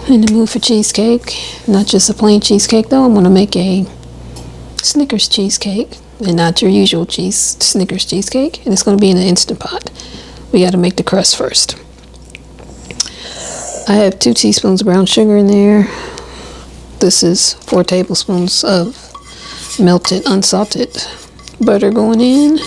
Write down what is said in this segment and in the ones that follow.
In the mood for cheesecake. Not just a plain cheesecake though. I'm going to make a Snickers cheesecake. And not your usual Snickers cheesecake. And it's going to be in an Instant Pot. We got to make the crust first. I have 2 teaspoons of brown sugar in there. This is 4 tablespoons of melted unsalted butter going in.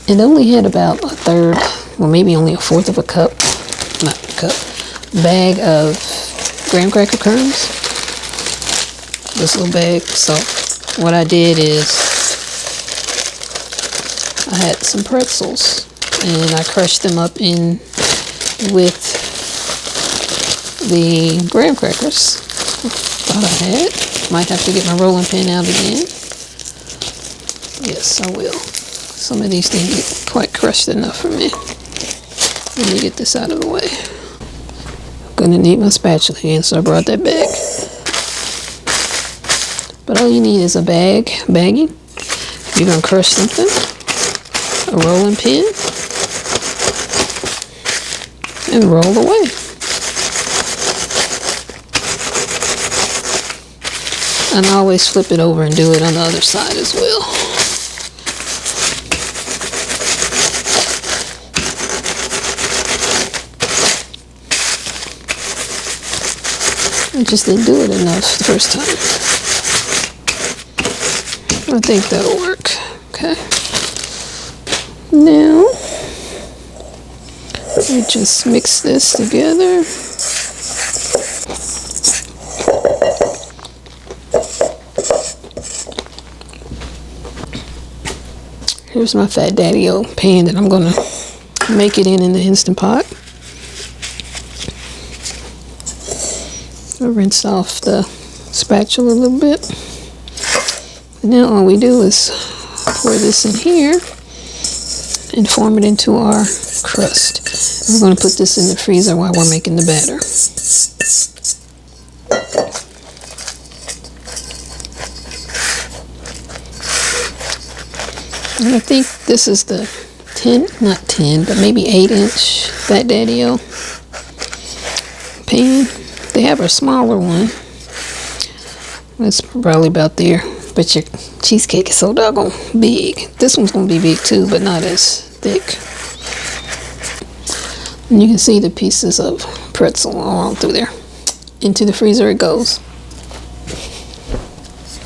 It only had about a third, well maybe only a fourth of a cup, not a cup, bag of graham cracker crumbs. This little bag. So what I did is I had some pretzels and I crushed them up in with the graham crackers. Thought I had. Might have to get my rolling pin out again. Yes, I will. Some of these didn't get quite crushed enough for me. Let me get this out of the way. I'm gonna need my spatula again, so I brought that back. But all you need is a baggie. You're gonna crush something, a rolling pin, and roll away. And I always flip it over and do it on the other side as well. I just didn't do it enough the first time. I think that'll work. Okay. Now, we just mix this together. Here's my Fat Daddy-O pan that I'm going to make it in the Instant Pot. I rinsed off the spatula a little bit. And now all we do is pour this in here and form it into our crust. We're going to put this in the freezer while we're making the batter. And I think this is the 10, but maybe 8-inch Fat Daddy-O pan. They have a smaller one. It's probably about there. But your cheesecake is so doggone big. This one's going to be big too, but not as thick. And you can see the pieces of pretzel all through there. Into the freezer it goes.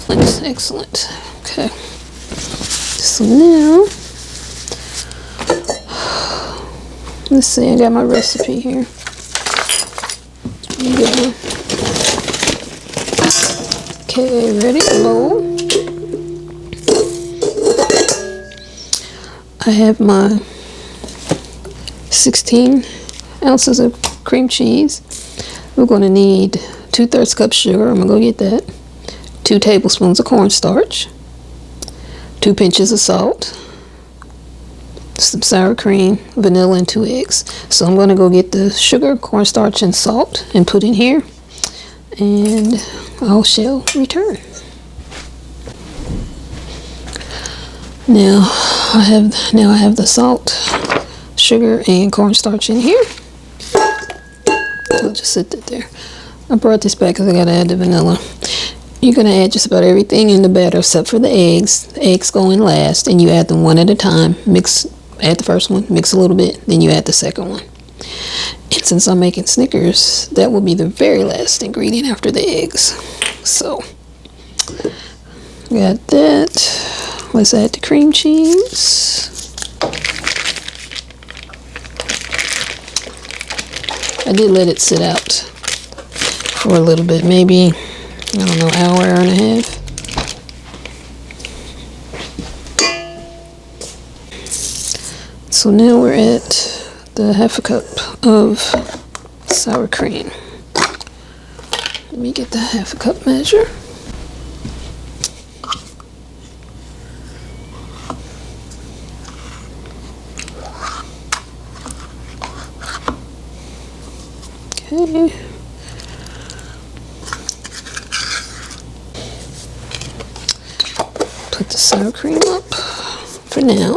Excellent. Okay. So now, let's see, I got my recipe here. Okay, ready? Bowl. I have my 16 ounces of cream cheese. We're going to need 2/3 cup sugar. I'm going to go get that. 2 tablespoons of cornstarch. 2 pinches of salt. Some sour cream, vanilla, and 2 eggs. So I'm going to go get the sugar, cornstarch, and salt and put in here. And I shall return. Now I have the salt, sugar, and cornstarch in here. I'll just sit that there. I brought this back because I gotta add the vanilla. You're gonna add just about everything in the batter except for the eggs. The eggs go in last, and you add them one at a time. Add the first one, mix a little bit, then you add the second one. And since I'm making Snickers, that will be the very last ingredient after the eggs. So, got that. Let's add the cream cheese. I did let it sit out for a little bit, maybe, I don't know, hour and a half. So now we're at the 1/2 cup of sour cream. Let me get the 1/2 cup measure. Okay. Put the sour cream up. for now.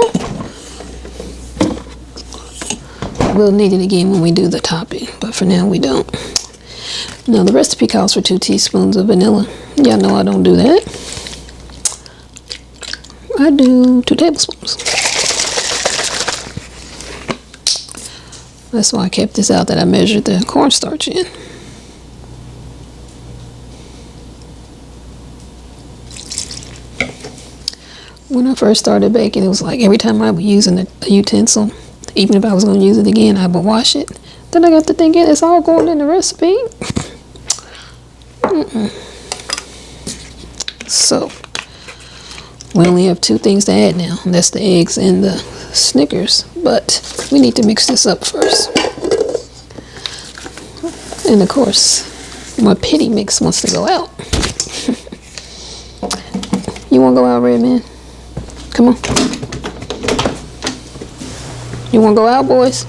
We'll need it again when we do the topping, but for now we don't. Now the recipe calls for 2 teaspoons of vanilla. Y'all know I don't do that. I do 2 tablespoons. That's why I kept this out, that I measured the cornstarch in. When I first started baking, it was like every time I was using a utensil, even if I was going to use it again, I would wash it. Then I got to thinking, it's all going in the recipe. So, we only have 2 things to add now. And that's the eggs and the Snickers. But we need to mix this up first. And of course, my pity mix wants to go out. You want to go out, Red Man? Come on. You want to go out, boys?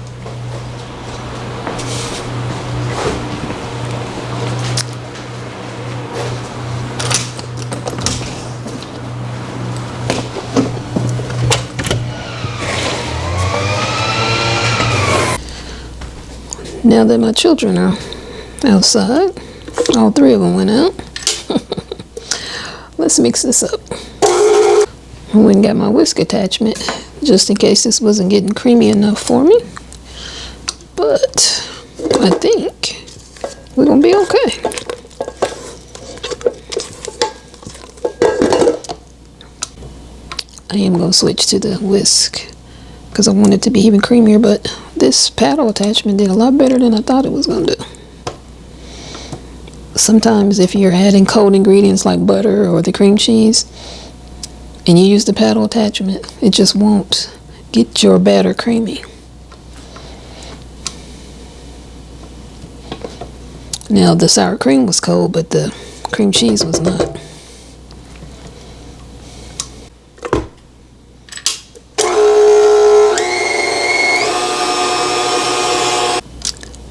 Now that my children are outside, all 3 of them went out. Let's mix this up. I went and got my whisk attachment just in case this wasn't getting creamy enough for me. But I think we're gonna be okay. I am gonna switch to the whisk because I want it to be even creamier, but this paddle attachment did a lot better than I thought it was gonna do. Sometimes if you're adding cold ingredients like butter or the cream cheese and you use the paddle attachment, it just won't get your batter creamy. Now the sour cream was cold, but the cream cheese was not.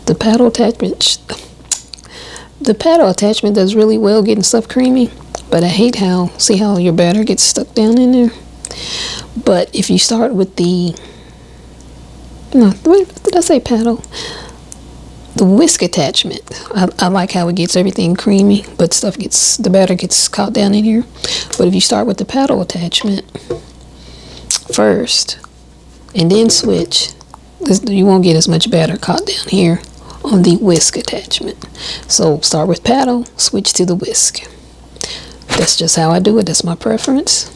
The paddle attachment does really well getting stuff creamy, but I hate see how your batter gets stuck down in there. But if you start with the, no, what did I say, paddle? The whisk attachment, I like how it gets everything creamy, but the batter gets caught down in here. But if you start with the paddle attachment first and then switch, you won't get as much batter caught down here on the whisk attachment. So start with paddle, switch to the whisk. That's just how I do it. That's my preference.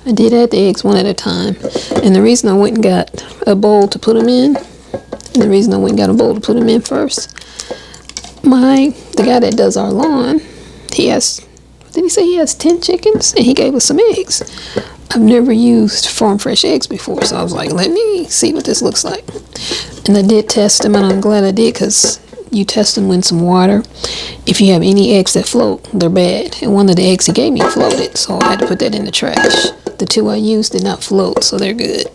I did add the eggs one at a time, and the reason I went and got a bowl to put them in, first, the guy that does our lawn, did he say he has 10 chickens? And he gave us some eggs. I've never used farm fresh eggs before, so I was like, let me see what this looks like. And I did test them, and I'm glad I did, because you test them in some water. If you have any eggs that float, they're bad. And one of the eggs he gave me floated, so I had to put that in the trash. The 2 I used did not float, so they're good.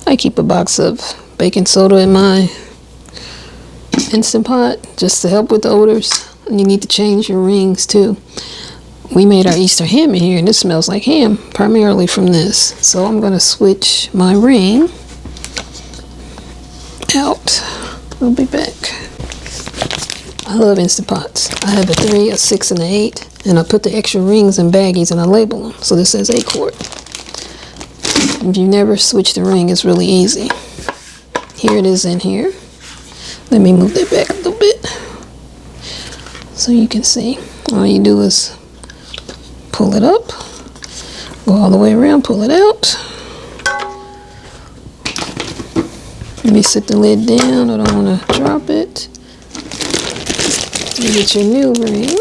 I keep a box of baking soda in my Instant Pot just to help with the odors. And you need to change your rings too. We made our Easter ham in here, and this smells like ham primarily from this. So I'm going to switch my ring out. I'll be back. I love Instant Pots. I have a 3, a 6, and an 8, and I put the extra rings in baggies and I label them. So this says 8 quart. If you never switch the ring, it's really easy. Here it is in here. Let me move that back a little bit so you can see. All you do is pull it up, go all the way around, pull it out. Let me set the lid down. I don't want to drop it. You get your new ring.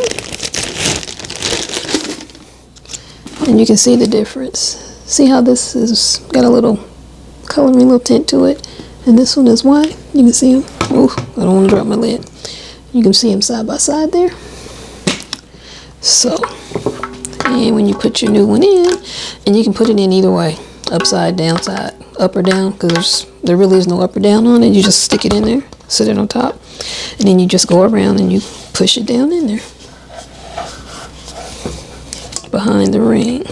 And you can see the difference. See how this has got a little coloring, little tint to it, and this one is white. You can see them. Oh, I don't want to drop my lid. You can see them side by side there. So, and when you put your new one in, and you can put it in either way, upside, downside, up or down, because there really is no up or down on it. You just stick it in there, sit it on top, and then you just go around and you push it down in there behind the ring.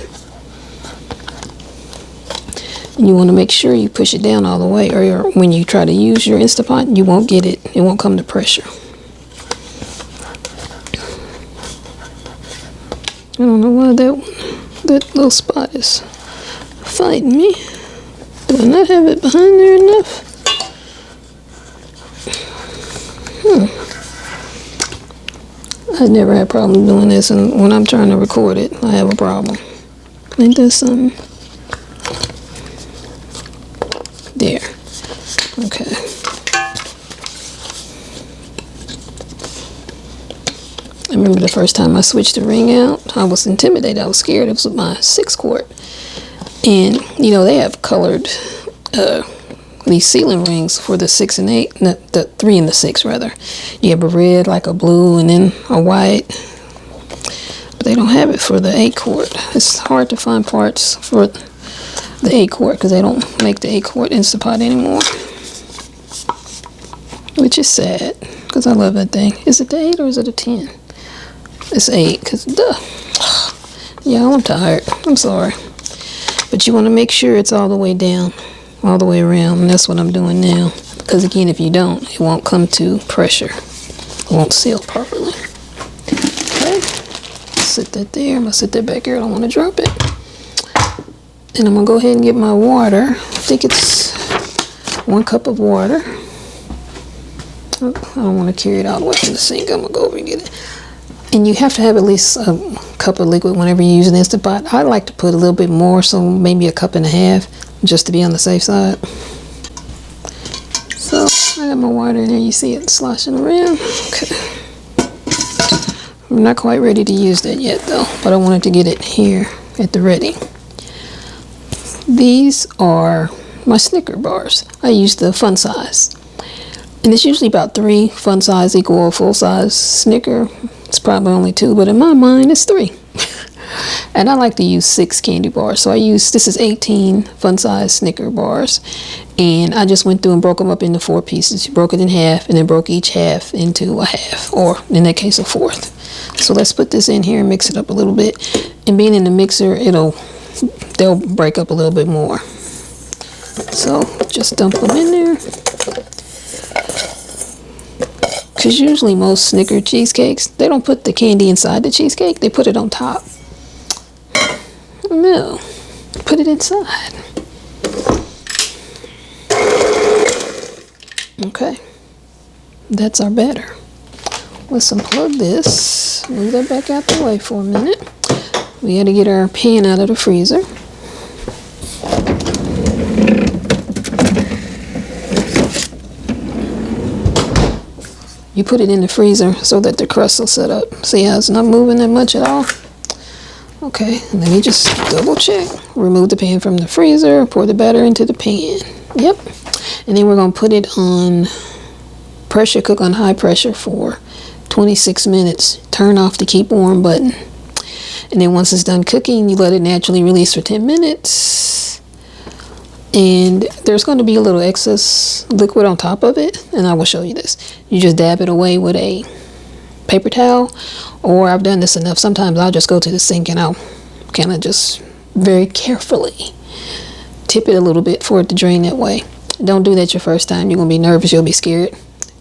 And you want to make sure you push it down all the way, or when you try to use your Instapot, you won't get it. It won't come to pressure. I don't know why that little spot is fighting me. Do I not have it behind there enough? I never had problems doing this, and when I'm trying to record it, I have a problem. Ain't that something? There. Okay. I remember the first time I switched the ring out, I was intimidated. I was scared. It was with my 6 quart. And, you know, they have colored these ceiling rings for the 6 and 8, the 3 and the 6 rather. You have a red, like a blue, and then a white. But they don't have it for the 8 quart. It's hard to find parts for the 8 quart because they don't make the 8 quart Instapot anymore. Which is sad because I love that thing. Is it the 8 or is it a 10? It's 8 because yeah, I'm tired. I'm sorry. But you want to make sure it's all the way down, all the way around, and that's what I'm doing now. Because again, if you don't, it won't come to pressure. It won't seal properly. Okay, sit that there. I'm going to sit that back here. I don't want to drop it. And I'm going to go ahead and get my water. I think it's 1 cup of water. I don't want to carry it all the way from the sink. I'm going to go over and get it. And you have to have at least a cup of liquid whenever you use an Instapot. I like to put a little bit more, so maybe 1.5 cups, just to be on the safe side. So I got my water in there. You see it sloshing around. Okay. I'm not quite ready to use that yet though, but I wanted to get it here at the ready. These are my Snicker bars. I use the fun size. And it's usually about 3 fun size equal a full size Snicker. It's probably only 2, but in my mind it's 3. And I like to use 6 candy bars. So this is 18 fun size Snicker bars. And I just went through and broke them up into 4 pieces. You broke it in half and then broke each half into a half, or in that case a fourth. So let's put this in here and mix it up a little bit. And being in the mixer, they'll break up a little bit more. So just dump them in there. Because usually most Snickers cheesecakes, they don't put the candy inside the cheesecake. They put it on top. No, put it inside. Okay, that's our batter. Let's unplug this. Move that back out the way for a minute. We got to get our pan out of the freezer. You put it in the freezer so that the crust will set up. See how it's not moving that much at all? Okay, let me just double check. Remove the pan from the freezer, pour the batter into the pan. Yep. And then we're going to put it on pressure, cook on high pressure for 26 minutes. Turn off the keep warm button. And then once it's done cooking, you let it naturally release for 10 minutes. And there's going to be a little excess liquid on top of it, and I will show you this. You just dab it away with a paper towel, or I've done this enough. Sometimes I'll just go to the sink and I'll kind of just very carefully tip it a little bit for it to drain that way. Don't do that your first time. You're going to be nervous. You'll be scared.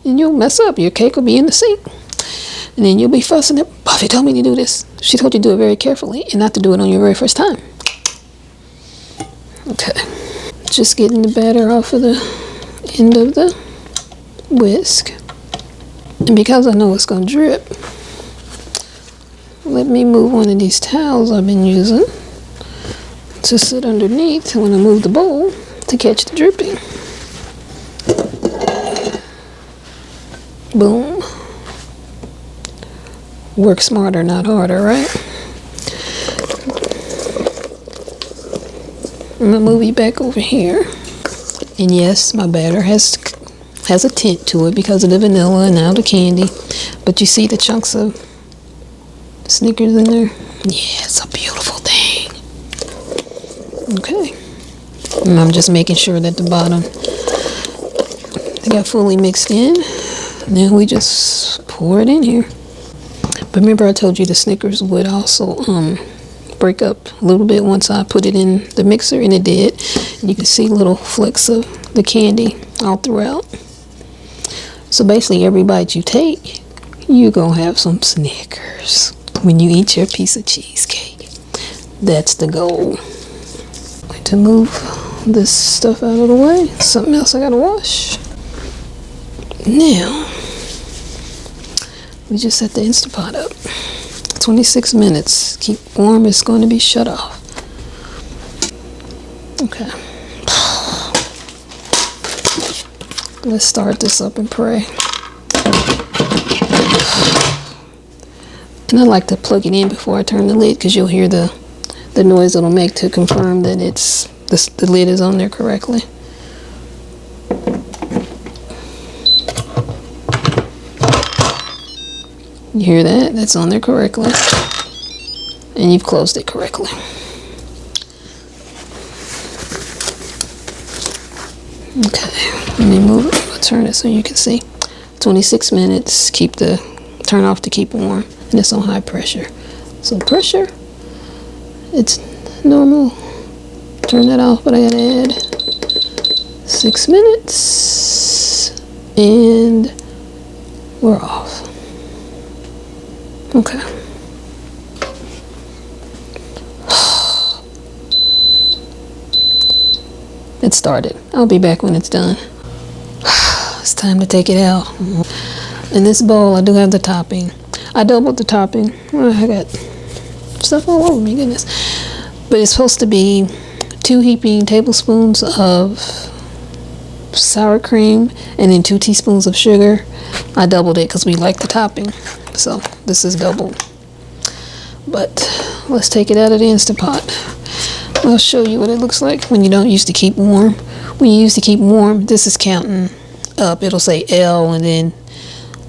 And you'll mess up. Your cake will be in the sink. And then you'll be fussing at, Buffy told me to do this. She told you to do it very carefully and not to do it on your very first time. Okay. Just getting the batter off of the end of the whisk. And because I know it's going to drip, let me move one of these towels I've been using to sit underneath when I move the bowl to catch the dripping. Boom. Work smarter, not harder, right? I'm gonna move you back over here. And yes, my batter has a tint to it because of the vanilla and now the candy. But you see the chunks of Snickers in there? Yeah, it's a beautiful thing. Okay. And I'm just making sure that the bottom they got fully mixed in. Now we just pour it in here. But remember I told you the Snickers would also break up a little bit once I put it in the mixer, and it did. And you can see little flecks of the candy all throughout. So basically every bite you take, you're gonna have some Snickers when you eat your piece of cheesecake. That's the goal. Wait to move this stuff out of the way. Something else I gotta wash. Now we just set the Instapot up. 26 minutes. Keep warm. It's going to be shut off. Okay. Let's start this up and pray. And I like to plug it in before I turn the lid because you'll hear the noise it'll make to confirm that the lid is on there correctly. You hear that? That's on there correctly. And you've closed it correctly. Okay, let me move it. I'll turn it so you can see. 26 minutes. Turn off to keep warm. And it's on high pressure. So pressure, it's normal. Turn that off, but I gotta add 6 minutes. And we're off. Okay. It started. I'll be back when it's done. It's time to take it out. In this bowl, I do have the topping. I doubled the topping. I got stuff all over me, goodness. But it's supposed to be 2 heaping tablespoons of sour cream and then 2 teaspoons of sugar. I doubled it because we like the topping. So this is doubled. But let's take it out of the Instapot. I'll show you what it looks like when you don't use to keep warm. When you use to keep warm, this is counting up. It'll say L, and then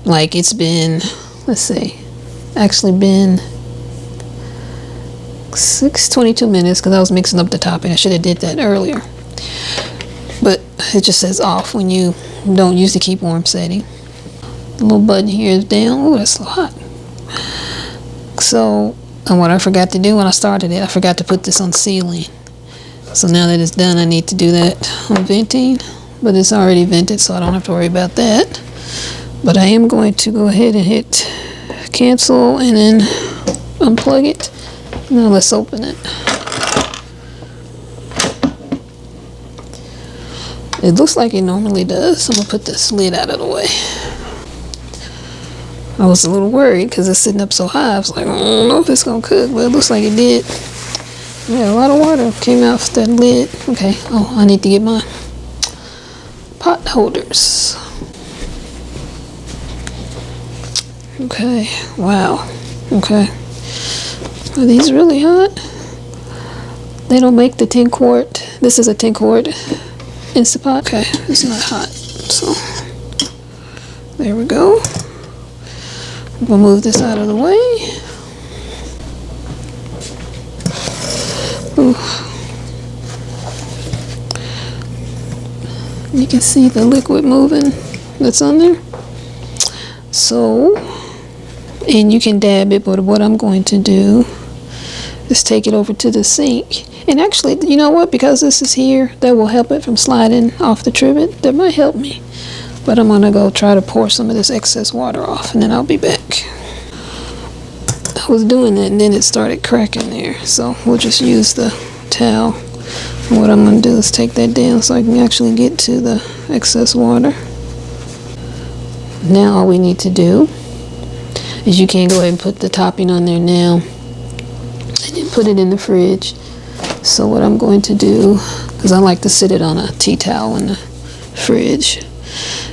like it's been, let's see, actually been 22 minutes because I was mixing up the topping. I should have did that earlier. But it just says off when you don't use the keep warm setting. The little button here is down. Oh, that's so hot. So, and what I forgot to do when I started it, I forgot to put this on sealing. So now that it's done, I need to do that on venting. But it's already vented, so I don't have to worry about that. But I am going to go ahead and hit cancel and then unplug it. Now let's open it. It looks like it normally does. I'm going to put this lid out of the way. I was a little worried because it's sitting up so high. I was like, I don't know if it's going to cook, but it looks like it did. Yeah, a lot of water came out of that lid. Okay, oh, I need to get my pot holders. Okay, wow. Okay. Are these really hot? They don't make the 10 quart. This is a 10 quart Instapot. Okay, it's not hot. So, there we go. We'll move this out of the way. Ooh. You can see the liquid moving that's on there. So, and you can dab it, but what I'm going to do is take it over to the sink. And actually, you know what? Because this is here, that will help it from sliding off the trivet. That might help me. But I'm gonna go try to pour some of this excess water off, and then I'll be back. I was doing that, and then it started cracking there. So we'll just use the towel What I'm going to do is take that down so I can actually get to the excess water. Now all we need to do is you can go ahead and put the topping on there now and then put it in the fridge. So what I'm going to do, because I like to sit it on a tea towel in the fridge,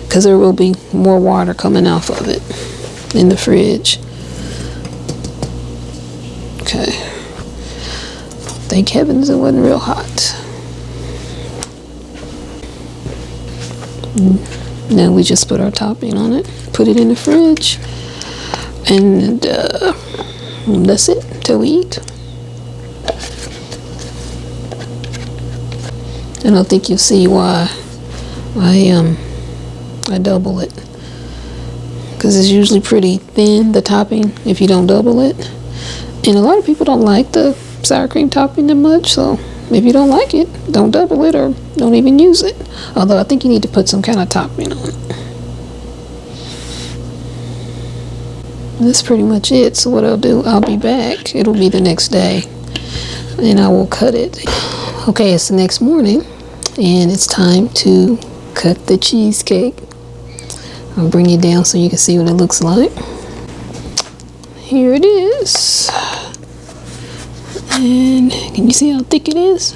because there will be more water coming off of it in the fridge. Okay. Thank heavens it wasn't real hot. Now we just put our topping on it, put it in the fridge, and that's it till we eat. I don't think you'll see why I double it, because it's usually pretty thin, the topping, if you don't double it. And a lot of people don't like the sour cream topping that much, so if you don't like it, don't double it or don't even use it. Although I think you need to put some kind of topping on it. That's pretty much it. So what I'll do, I'll be back. It'll be the next day and I will cut it. Okay, it's the next morning and it's time to cut the cheesecake. I'll bring it down so you can see what it looks like. Here it is. And can you see how thick it is?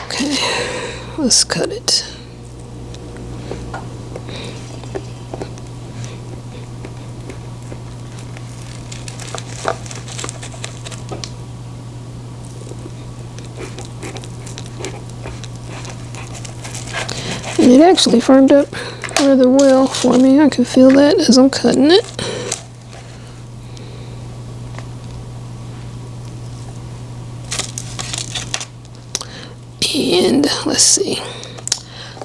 Okay, let's cut it. And it actually firmed up rather well for me. I can feel that as I'm cutting it. And let's see,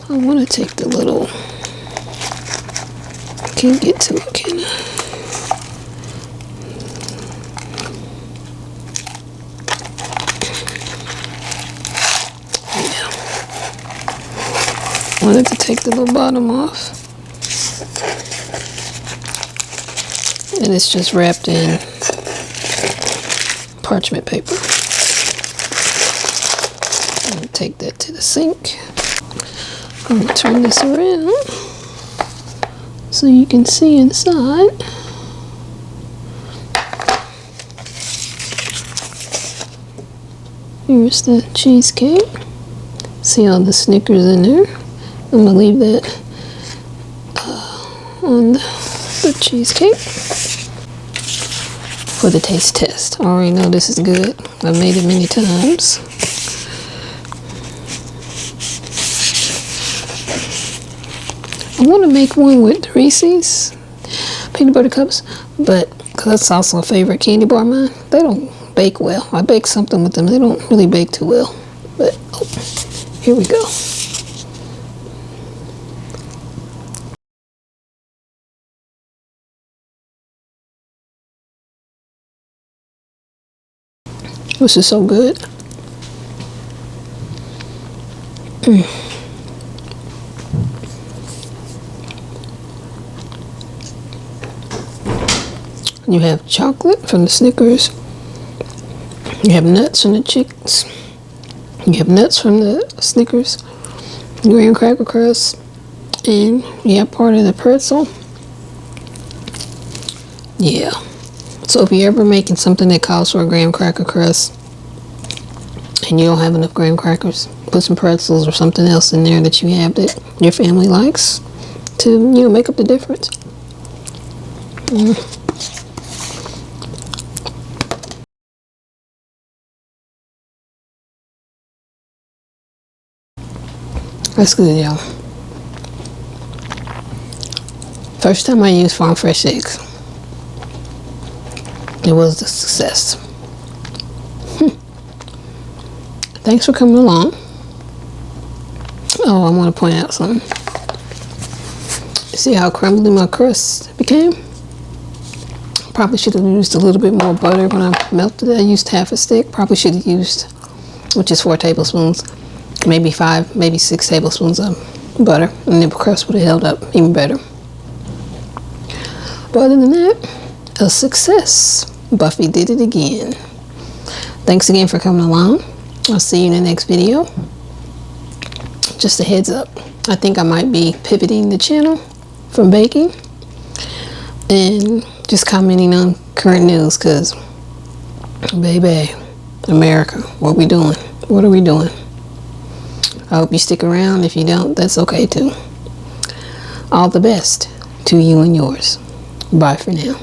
I want to take the little, can't get to it, can I? Yeah. I wanted to take the little bottom off. And it's just wrapped in parchment paper. Take that to the sink. I'm going to turn this around so you can see inside. Here's the cheesecake. See all the Snickers in there. I'm going to leave that on the cheesecake for the taste test. I already know this is good. I've made it many times. I want to make one with Reese's peanut butter cups, but because that's also a favorite candy bar of mine. They don't bake well. I bake something with them. They don't really bake too well. But oh, here we go. This is so good. You have chocolate from the Snickers. You have nuts from the chicks. You have nuts from the Snickers. Graham cracker crust. And you have part of the pretzel. Yeah. So if you're ever making something that calls for a graham cracker crust and you don't have enough graham crackers, put some pretzels or something else in there that you have that your family likes to, you know, make up the difference. That's good, y'all. First time I used farm fresh eggs. It was a success. Thanks for coming along. Oh, I want to point out something. See how crumbly my crust became? Probably should have used a little bit more butter when I melted it. I used half a stick. Probably should have used, which is 4 tablespoons. Maybe 5, maybe 6 tablespoons of butter, and the crust would have held up even better. But other than that, a success. Buffy did it again. Thanks again for coming along. I'll see you in the next video. Just a heads up, I think I might be pivoting the channel from baking and just commenting on current news, because baby, America, what we doing? What are we doing? I hope you stick around. If you don't, that's okay too. All the best to you and yours. Bye for now.